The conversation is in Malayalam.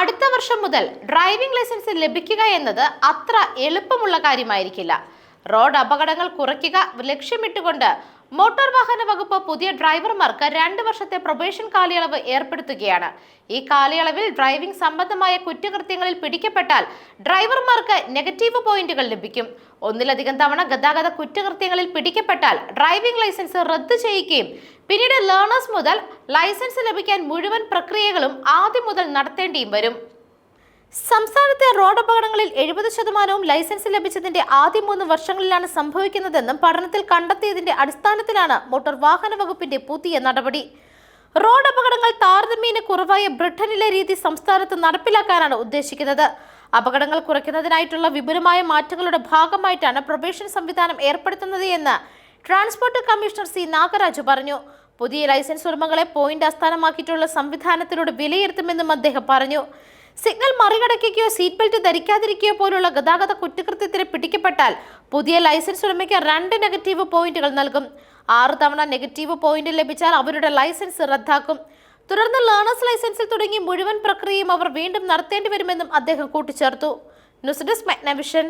അടുത്ത വർഷം മുതൽ ഡ്രൈവിംഗ് ലൈസൻസ് ലഭിക്കുക എന്നത് അത്ര എളുപ്പമുള്ള കാര്യമായിരിക്കില്ല. റോഡ് അപകടങ്ങൾ കുറയ്ക്കുക ലക്ഷ്യമിട്ടുകൊണ്ട് മോട്ടോർ വാഹന വകുപ്പ് പുതിയ ഡ്രൈവർമാർക്ക് 2 വർഷത്തെ പ്രൊബേഷൻ കാലയളവ് ഏർപ്പെടുത്തുകയാണ്. ഈ കാലയളവിൽ ഡ്രൈവിംഗ് സംബന്ധമായ കുറ്റകൃത്യങ്ങളിൽ പിടിക്കപ്പെട്ടാൽ ഡ്രൈവർമാർക്ക് നെഗറ്റീവ് പോയിന്റുകൾ ലഭിക്കും. ഒന്നിലധികം തവണ ഗതാഗത കുറ്റകൃത്യങ്ങളിൽ പിടിക്കപ്പെട്ടാൽ ഡ്രൈവിംഗ് ലൈസൻസ് റദ്ദു ചെയ്യുകയും പിന്നീട് ലേണേഴ്സ് മുതൽ ലൈസൻസ് ലഭിക്കാൻ മുഴുവൻ പ്രക്രിയകളും ആദ്യം മുതൽ നടത്തേണ്ടിയും വരും. സംസ്ഥാനത്തെ റോഡ് അപകടങ്ങളിൽ 70% ലൈസൻസ് ലഭിച്ചതിന്റെ ആദ്യ 3 വർഷങ്ങളിലാണ് സംഭവിക്കുന്നതെന്നും പഠനത്തിൽ കണ്ടെത്തിയതിന്റെ അടിസ്ഥാനത്തിലാണ് മോട്ടോർ വാഹന വകുപ്പിന്റെ പുതിയ നടപടി. റോഡ് അപകടങ്ങൾ താരതമ്യേന കുറവായ ബ്രിട്ടനിലെ രീതി സംസ്ഥാനത്ത് നടപ്പിലാക്കാനാണ് ഉദ്ദേശിക്കുന്നത്. അപകടങ്ങൾ കുറയ്ക്കുന്നതിനായിട്ടുള്ള വിപുലമായ മാറ്റങ്ങളുടെ ഭാഗമായിട്ടാണ് പ്രൊബേഷൻ സംവിധാനം ഏർപ്പെടുത്തുന്നത് എന്ന് ട്രാൻസ്പോർട്ട് കമ്മീഷണർ സി നാഗരാജു പറഞ്ഞു. പുതിയ ലൈസൻസ് ഉടമകളെ പോയിന്റ് അടിസ്ഥാനമാക്കിയിട്ടുള്ള സംവിധാനത്തിലൂടെ വിലയിരുത്തുമെന്നും അദ്ദേഹം പറഞ്ഞു. സിഗ്നൽ മറികടക്കുകയോ സീറ്റ് ബെൽറ്റ് ധരിക്കാതിരിക്കുകയോ പോലുള്ള ഗതാഗത കുറ്റകൃത്യത്തിന് പിടിക്കപ്പെട്ടാൽ പുതിയ ലൈസൻസ് ഉടമയ്ക്ക് 2 നെഗറ്റീവ് പോയിന്റുകൾ നൽകും. 6 തവണ നെഗറ്റീവ് പോയിന്റ് ലഭിച്ചാൽ അവരുടെ ലൈസൻസ് റദ്ദാക്കും. തുടർന്ന് ലേണേഴ്സ് ലൈസൻസിൽ തുടങ്ങി മുഴുവൻ പ്രക്രിയയും അവർ വീണ്ടും നടത്തേണ്ടി വരുമെന്നും അദ്ദേഹം കൂട്ടിച്ചേർത്തു. News desk മെഗ്നവിഷൻ.